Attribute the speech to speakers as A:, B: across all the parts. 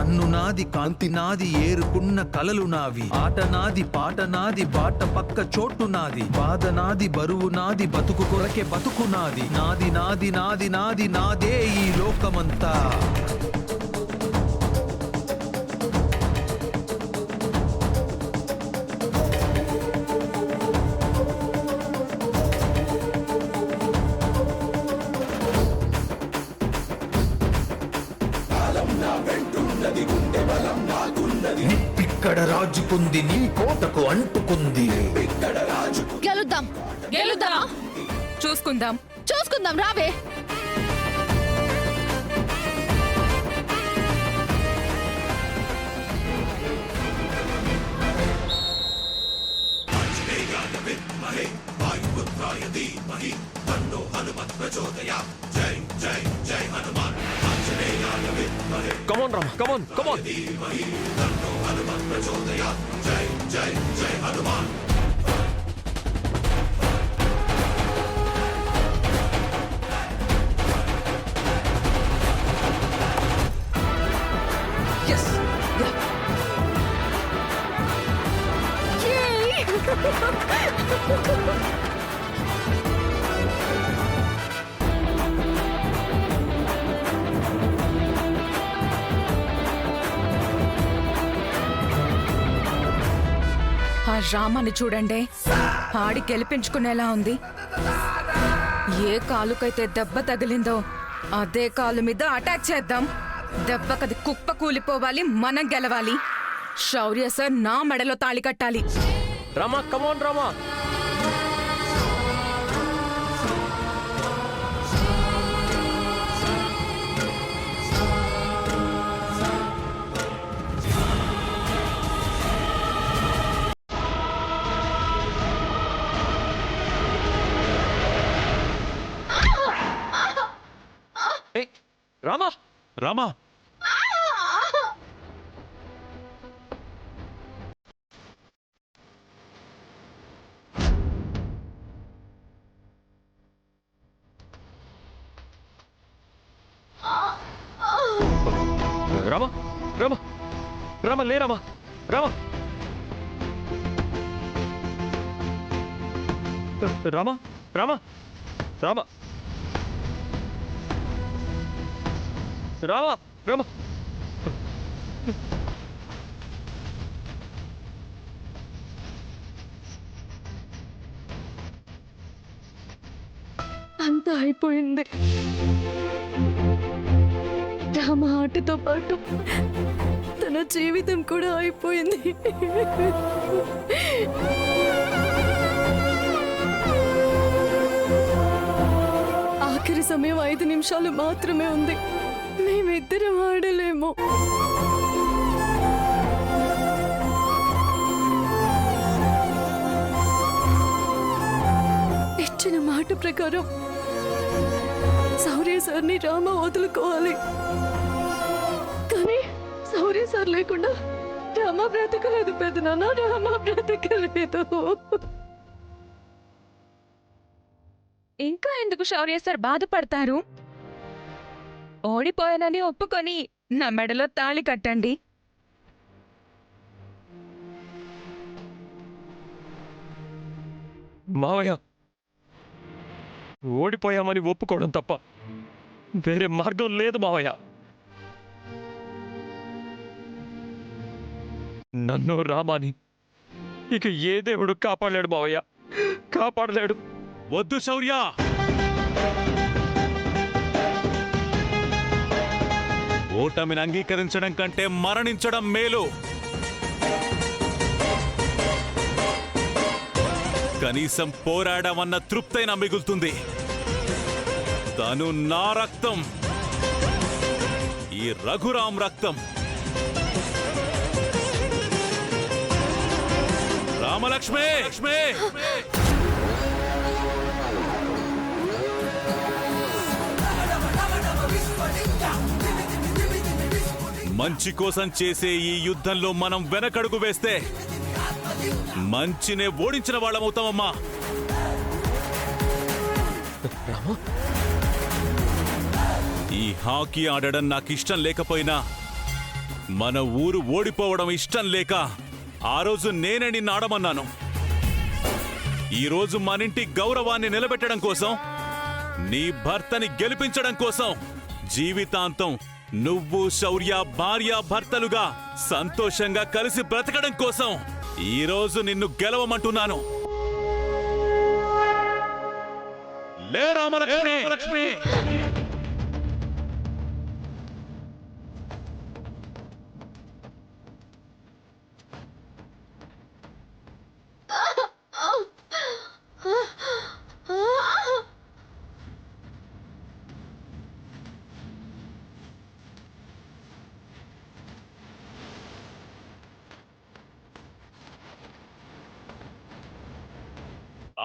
A: కన్ను నాది కాంతి నాది ఏరుకున్న కలలు నావి ఆట నాది పాట నాది బాట పక్క చోటు నాది బాధ నాది బరువు నాది బతుకు కొరకే బతుకు నాది నాది నాది నాది నాది నాదే ఈ లోకమంతా ఇక్కడ రాజుకుంది నీ కోటకు అంటుకుంది
B: గెలుద్దాం గెలుద్దాం
C: చూసుకుందాం
B: చూసుకుందాం రావే
D: Come on, Rama. Come on. Come on.
C: yes ఆ రామాని చూడండి ఆడి గెలిపించుకునేలా ఉంది ఏ కాలుకైతే దెబ్బ తగిలిందో అదే కాలు మీద అటాక్ చేద్దాం దెబ్బకది కుప్ప కూలిపోవాలి మనం గెలవాలి శౌర్య సార్ నా మెడలో తాళి కట్టాలి
D: Rama, come on, Rama. Hey, Rama. Rama. Rama, Rama, Rama, le Rama, Rama, Rama, Rama, Rama, Rama, Rama.
E: అంతా అయిపోయింది రామ ఆటతో పాటు తన జీవితం కూడా అయిపోయింది ఆఖరి సమయం 5 నిమిషాలు మాత్రమే ఉంది మేమిద్దరం ఆడలేము ఇచ్చిన మాట ప్రకారం శౌర్య సార్ని రామ వదులుకోవాలి కానీ శౌర్య సార్ లేకుండా రామ బ్రతకలేదు పెదనాన్న రామ బ్రతకలేదు
C: ఇంకా ఎందుకు శౌర్య సార్ బాధపడతారు ఓడిపోయానని ఒప్పుకొని నా మెడలో తాళి కట్టండి
D: మావయ్య ఓడిపోయామని ఒప్పుకోవడం తప్ప వేరే మార్గం లేదు మావయ్య నన్ను రామాని ఇక ఏ దేవుడు కాపాడలేడు మావయ్య కాపాడలేడు
F: వద్దు శౌర్య ఓటమిని అంగీకరించడం కంటే మరణించడం మేలు కనీసం పోరాడమన్న తృప్తైనా మిగులుతుంది తను నా రక్తం ఈ రఘురాం రక్తం రామలక్ష్మి లక్ష్మి మంచి కోసం చేసే ఈ యుద్ధంలో మనం వెనకడుగు వేస్తే మంచినే ఓడించిన వాళ్ళమవుతామమ్మా. ఈ హాకీ ఆడడం నాకు ఇష్టం లేకపోయినా మన ఊరు ఓడిపోవడం ఇష్టం లేక ఆ రోజు నేనే నిన్ను ఆడమన్నాను. ఈరోజు మనింటి గౌరవాన్ని నిలబెట్టడం కోసం, నీ భర్తని గెలిపించడం కోసం, జీవితాంతం నువ్వు శౌర్య భార్యాభర్తలుగా సంతోషంగా కలిసి బ్రతకడం కోసం ఈరోజు నిన్ను గెలవమంటున్నాను. లే రామలక్ష్మి!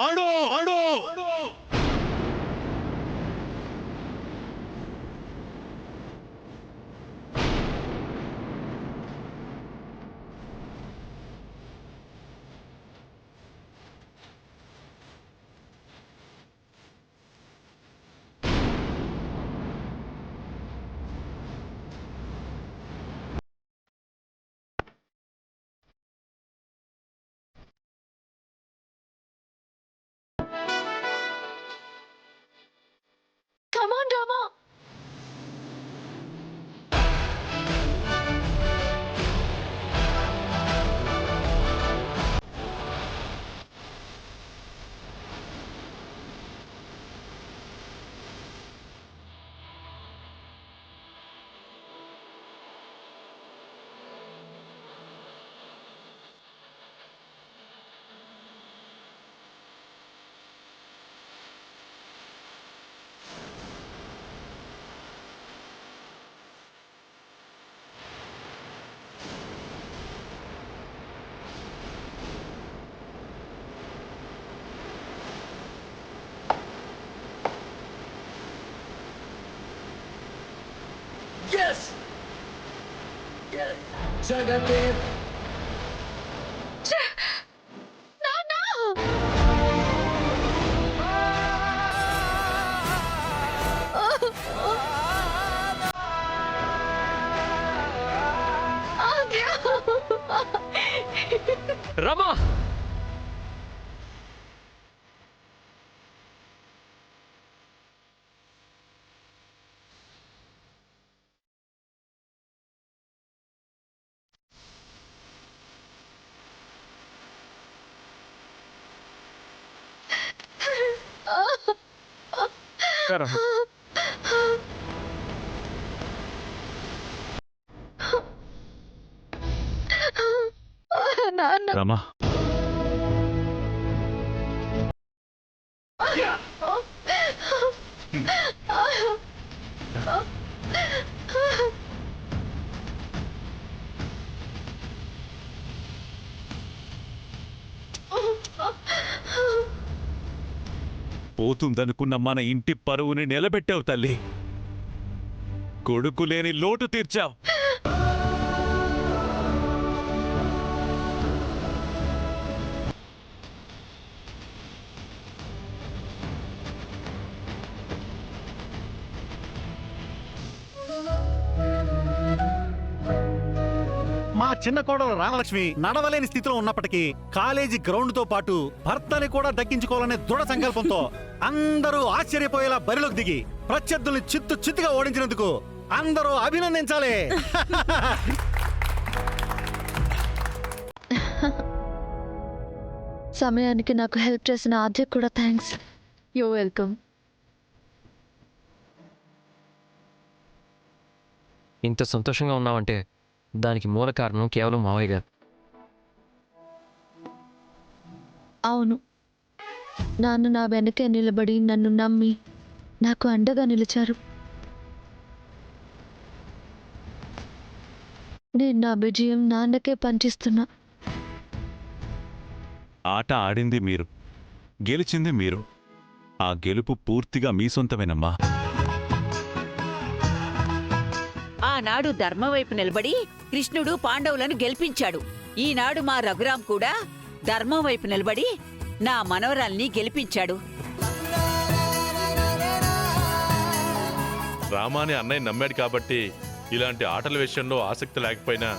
F: ఆడు ఆడు
E: Come on, Rama.
D: రమా!
E: నాన్న
F: రమా, పోతుందనుకున్న మన ఇంటి పరువుని నిలబెట్టావు తల్లి. కొడుకు లేని లోటు తీర్చావు.
G: మా చిన్న కోడలు రామలక్ష్మి నడవలేని స్థితిలో ఉన్నప్పటికీ కాలేజీ గ్రౌండ్ తో పాటు భర్తని కూడా దక్కించుకోవాలనే దృఢ సంకల్పంతో అందరూ ఆశ్చర్యపోయేలా బరిలోకి దిగి ప్రత్యర్థుల్ని చిత్తుగా ఓడించినందుకు అందరూ అభినందించాలి.
E: సమయానికి నాకు హెల్ప్ చేసిన ఆద్య కూడా థ్యాంక్స్. You welcome.
H: ఇంత సంతోషంగా ఉన్నావంటే దానికి మూల కారణం కేవలం మావయ్య గారు.
E: అవును, నాన్న నా వెనకే నిలబడి నన్ను నమ్మి నాకు అండగా నిలిచారు. నేను నా విజయం నాన్నకే పంచిస్తున్నా.
F: ఆట ఆడింది మీరు, గెలిచింది మీరు. ఆ గెలుపు పూర్తిగా మీ సొంతమేనమ్మా.
I: ఆనాడు ధర్మం వైపు నిలబడి కృష్ణుడు పాండవులను గెలిపించాడు. ఈనాడు మా రఘురాం కూడా ధర్మం వైపు నిలబడి నా మనవరాల్ని గెలిపించాడు.
J: రామాని అన్నయ్య నమ్మాడు కాబట్టి ఇలాంటి ఆటల విషయంలో ఆసక్తి లేకపోయినా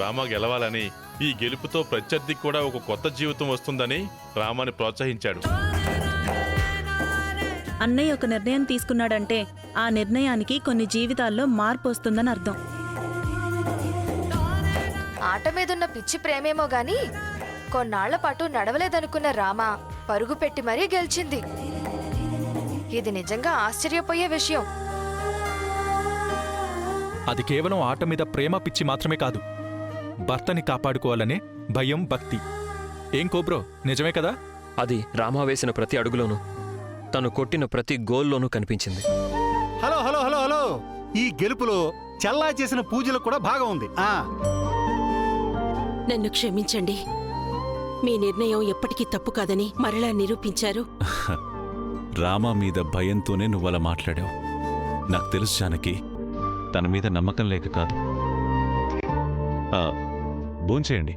J: రామ గెలవాలని, ఈ గెలుపుతో ప్రత్యర్థికి కూడా ఒక కొత్త జీవితం వస్తుందని రామాని ప్రోత్సహించాడు.
E: అన్నయ్య ఒక నిర్ణయం తీసుకున్నాడంటే ఆ నిర్ణయానికి కొన్ని జీవితాల్లో మార్పు వస్తుందని అర్థం.
B: ఆట మీదున్న పిచ్చి ప్రేమేమో గాని కొన్నాళ్ల పాటు నడవలేదనుకున్న రామ పరుగు పెట్టి మరీ గెలిచింది. ఇది నిజంగా ఆశ్చర్యపోయే విషయం.
K: అది కేవలం ఆట మీద ప్రేమ పిచ్చి మాత్రమే కాదు, భర్తని కాపాడుకోవాలనే భయం, భక్తి. ఏం కోబ్రో, నిజమే కదా?
H: అది రామ వేసిన ప్రతి అడుగులోనూ, తను కొట్టిన ప్రతి గోల్లోనూ కనిపించింది.
G: హలో హలో హలో హలో, ఈ గెలుపులో చల్లా చేసిన పూజలు కూడా భాగం ఉంది.
E: నన్ను క్షమించండి, మీ నిర్ణయం ఎప్పటికీ తప్పు కాదని మరలా నిరూపించారు.
F: రామ మీద భయంతోనే నువ్వలా మాట్లాడావు. నాకు తెలుసు జానకి, తన మీద నమ్మకం లేక కాదు. భోంచేయండి.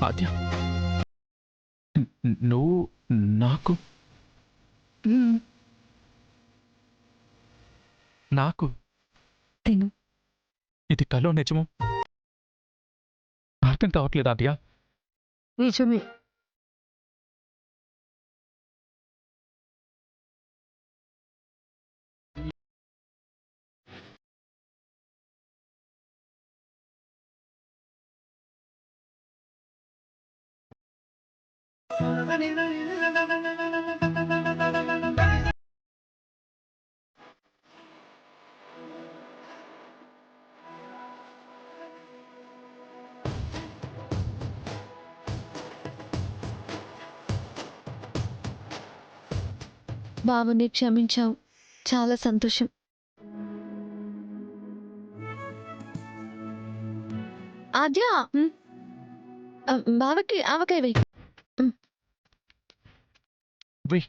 K: ఆద్య, నువ్వు నాకు నాకు
E: తిను.
K: ఇది కలో నిజము అర్థం కావట్లేదు ఆద్య.
E: నిజమే.
B: బావని క్షమించావు, చాలా సంతోషం. ఆద్య, బావకి ఆవకాయ వెయ్యి.
K: వెయ్.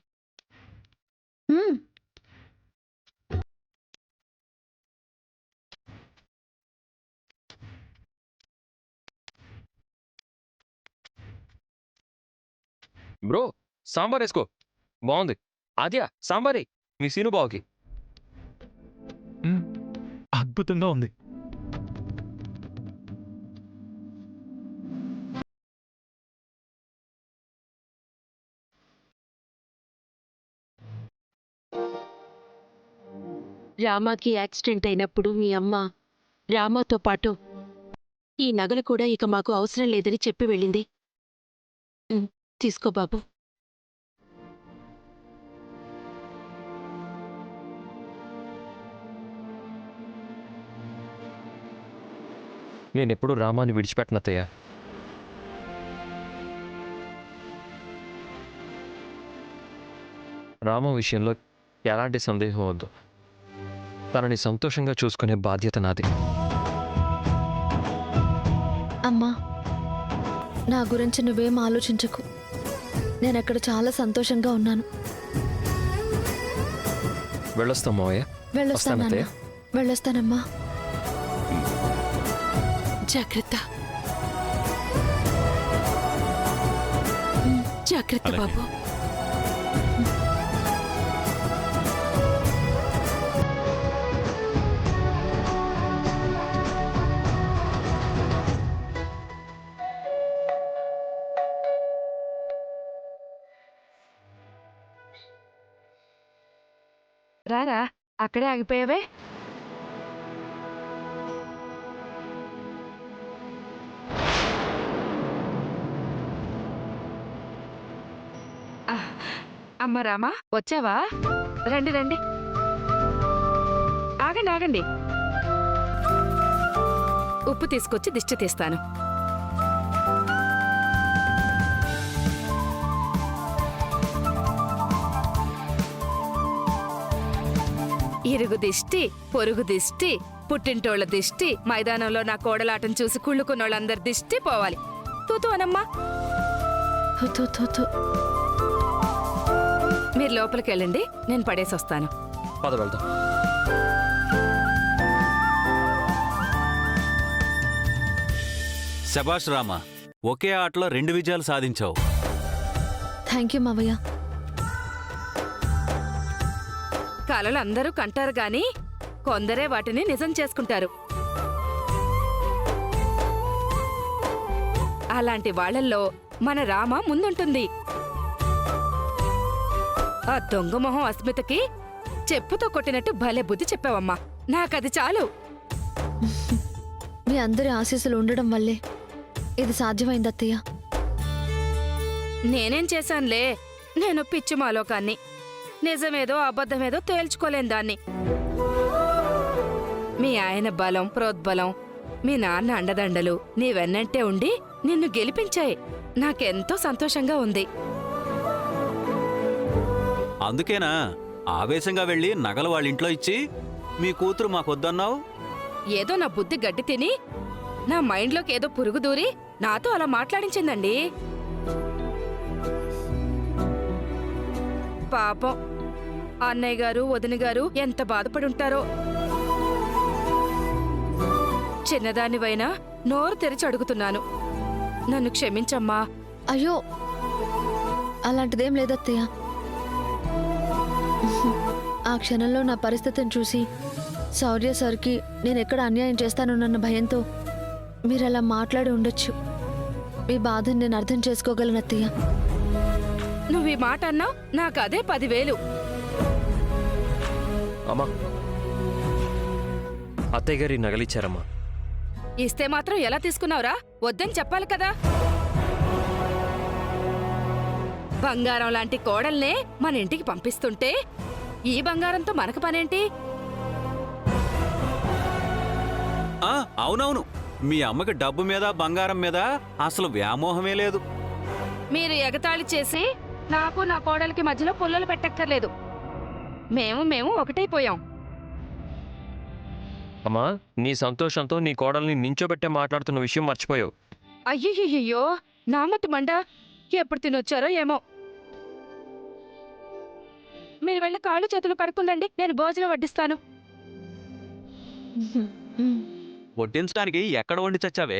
H: బ్రో, సాంబార్ వేసుకో, బాగుంది. ఆద్య, సాంబారే మీ సీను బావుకి.
K: అద్భుతంగా ఉంది.
E: రామాకి యాక్సిడెంట్ అయినప్పుడు మీ అమ్మ రామాతో పాటు ఈ నగలు కూడా ఇక మాకు అవసరం లేదని చెప్పి వెళ్ళింది. తీసుకో బాబు.
H: నేనెప్పుడు రామాని విడిచిపెట్టనత్తయ్య. రామ విషయంలో ఎలాంటి సందేహం వద్దు. తనని సంతోషంగా చూసుకునే బాధ్యత నాది.
B: అమ్మా, నా గురించి నువ్వేం ఆలోచించకు. నేనక్కడ చాలా సంతోషంగా ఉన్నాను.
H: వెళ్ళొస్తాం మావయ్య.
B: వెళ్ళొస్తానత్తయ్య. వెళ్ళొస్తానమ్మా.
E: జాగ్రత్త. జాగ్రత్త బాబు.
C: రారా అక్కడే ఆగిపోయావే. అమ్మ రామా వచ్చావా? రండి రండి. ఆగండి ఆగండి. ఉప్పు తీసుకొచ్చి దిష్టి తీస్తాను. ఇరుగు దిష్టి, పొరుగు దిష్టి, పుట్టింటోళ్ల దిష్టి, మైదానంలో నా కోడలాటం చూసి కుళ్ళుకున్నోళ్ళందరి దిష్టి పోవాలి. తూతూ అనమ్మా. మీరు లోపలికి వెళ్ళండి, నేను పడేసి వస్తాను.
H: పద వెళ్దాం.
F: శభాష్ రామా, ఒకే ఆటలో 2 విజయాలు సాధించావు.
B: థ్యాంక్ యూ మావయ్య.
C: కలలు అందరూ కంటారు గాని కొందరే వాటిని నిజం చేసుకుంటారు. అలాంటి వాళ్ళల్లో మన రామ ముందుంటుంది. ఆ దొంగ మొహం అస్మితకి చెప్పుతో కొట్టినట్టు భలే బుద్ధి చెప్పావమ్మా. నాకది చాలు.
B: మీ అందరి ఆశీస్సులు ఉండడం వల్లే ఇది సాధ్యమైంది అత్తయ్య.
C: నేనేం చేశానులే, నేను పిచ్చి మాలోకాన్ని. నిజమేదో అబద్ధమేదో తేల్చుకోలేని దాన్ని. మీ ఆయన బలం ప్రోద్బలం, మీ నాన్న అండదండలు నీ వెన్నంటే ఉండి నిన్ను గెలిపించాయి. నాకెంతో సంతోషంగా ఉంది.
F: అందుకేనా ఆవేశంగా వెళ్ళి నగలు వాళ్ళ ఇంట్లో ఇచ్చి మీ కూతురు మాకొద్దన్నావు?
C: ఏదో నా బుద్ధి గడ్డి తిని నా మైండ్లోకి ఏదో పురుగు దూరి నాతో అలా మాట్లాడించిందండి. పాపం అన్నయ్య గారు వదిన గారు ఎంత బాధపడుంటారో. చిన్నదానివైనా నోరు తెరిచి అడుగుతున్నాను, నన్ను క్షమించమ్మా.
B: అయ్యో అలాంటిదేం లేదత్తయ్య. ఆ క్షణంలో నా పరిస్థితిని చూసి శౌర్య సార్కి నేనెక్కడ అన్యాయం చేస్తానోనన్న భయంతో మీరలా మాట్లాడి ఉండొచ్చు. మీ బాధని నేను అర్థం చేసుకోగలను అత్తయ్య.
C: నువ్వు ఈ మాట అన్నావు, నాకు అదే 10,000.
H: అమ్మా, అత్తయ్య గారి నగలిచ్చారమ్మా.
C: ఇస్తే మాత్రం ఎలా తీసుకున్నావురా? వద్దని చెప్పాలి కదా. బంగారం లాంటి కోడల్నే మన ఇంటికి పంపిస్తుంటే ఈ బంగారంతో మనకు పనేంటి?
F: అవునవును, మీ అమ్మకి డబ్బు మీద బంగారం మీద అసలు వ్యామోహమే లేదు.
C: మీరు ఎగతాళి చేసి నాకు నా కోడలికి మధ్యలో పుల్లలు పెట్టక్కర్లేదు. మేము ఒకటైపోయాం.
H: అమ్మా, నీ సంతోషంతో నీ కోడల్ని నించోబెట్టే మాట్లాడుతున్న విషయం మర్చిపోయావు.
C: అయ్యయ్యో, నామతి మండ ఎప్పుడు తినొచ్చారో ఏమో. మీరు వెళ్ళి కాళ్ళు చేతులు కడుక్కుందండి, నేను భోజనం వడ్డిస్తాను.
F: వడ్డించడానికి ఎక్కడ వండి చచ్చావే?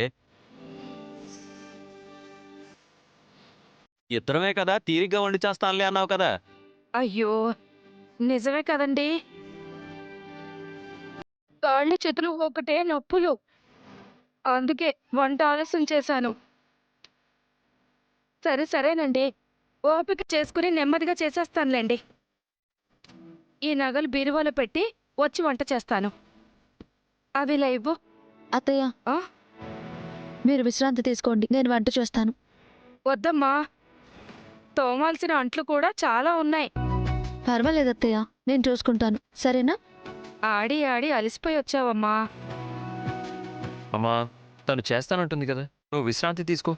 F: ఇద్దరమే కదా, తీరిగ్గా వండి చేస్తానులే అన్నావు కదా.
C: అయ్యో నిజమే కదండి, కాళ్ళు చేతులు ఒకటే నొప్పులు. అందుకే వంట ఆలస్యం చేశాను. సరేనండి, ఓపిక చేసుకుని నెమ్మదిగా చేసేస్తానులేండి. ఈ నగలు బీరువాలో పెట్టి వచ్చి వంట చేస్తాను. అవి లేవు.
B: అత్తయ్య మీరు విశ్రాంతి తీసుకోండి, నేను వంట చేస్తాను.
C: వద్దమ్మా, తోమాల్సిన అంట్లు కూడా చాలా ఉన్నాయి.
B: పర్వాలేదు అత్తయ్య, నేను చూసుకుంటాను. సరేనా?
C: ఆడి ఆడి అలసిపోయి వచ్చావమ్మా.
H: అమ్మా, తను చేస్తానంటుంది కదా, నువ్వు విశ్రాంతి తీసుకో.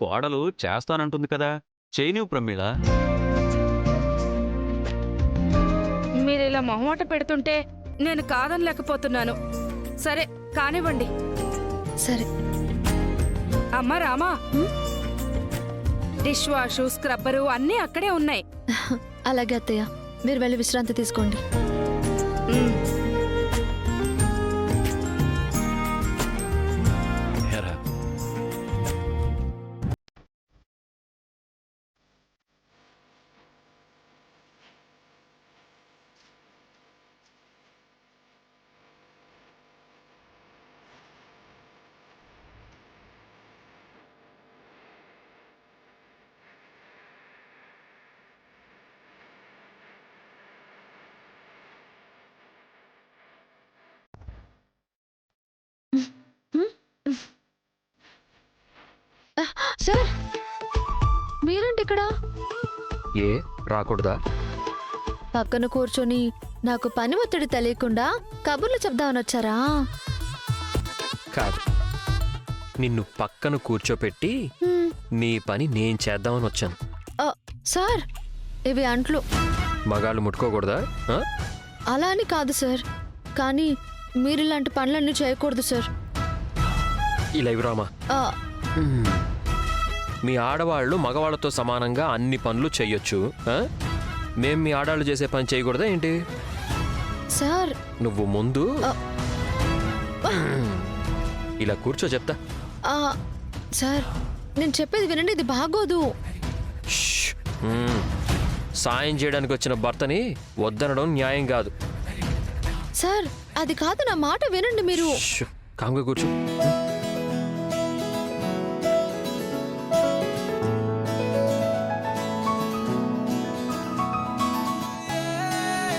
F: కోడలు చేస్తానంటుంది కదా, చేయనివ్వు ప్రమీళ.
C: మీరు ఇలా మొహమాట పెడుతుంటే నేను కాదనలేకపోతున్నాను. సరే కానివ్వండి.
B: సరే.
C: అమ్మా రామా, డిష్ వాషు స్క్రబ్బరు అన్నీ అక్కడే ఉన్నాయి.
B: అలాగే అత్తయ్య, మీరు వెళ్ళి విశ్రాంతి తీసుకోండి. సార్ మీరేంటి ఇక్కడ?
H: ఏ రాకూడదా?
B: పక్కన కూర్చొని నాకు పని ఒత్తిడి తెలియకుండా కబుర్లు చెప్దామని వచ్చారా?
H: కాదు, నిన్ను పక్కన కూర్చోపెట్టి నీ పని నేను చేద్దామని వచ్చాను.
B: సార్ ఇవి అంట్లు.
H: మగాళ్ళు ముట్టుకోకూడదా? ఆ?
B: అలా అని కాదు సార్, కానీ మీరు ఇలాంటి పనులన్నీ చేయకూడదు సార్.
H: ఇలా ఇవి రామా.
B: ఆ,
H: మీ ఆడవాళ్ళు మగవాళ్ళతో సమానంగా అన్ని పనులు చెయ్యొచ్చు. మేం మీ ఆడవాళ్ళు చేసే పని చేయకూడదా ఏంటి?
B: సార్
H: నువ్వు ముందు ఇలా కూర్చో చెప్తా.
B: సార్ నేను చెప్పేది వినండి, ఇది బాగోదు.
H: షష్. సాయం చేయడానికి వచ్చిన భర్తని వద్దనడం న్యాయం కాదు.
B: సార్ అది కాదు, నా మాట వినండి మీరు.
H: షష్. కామ్గా కూర్చో.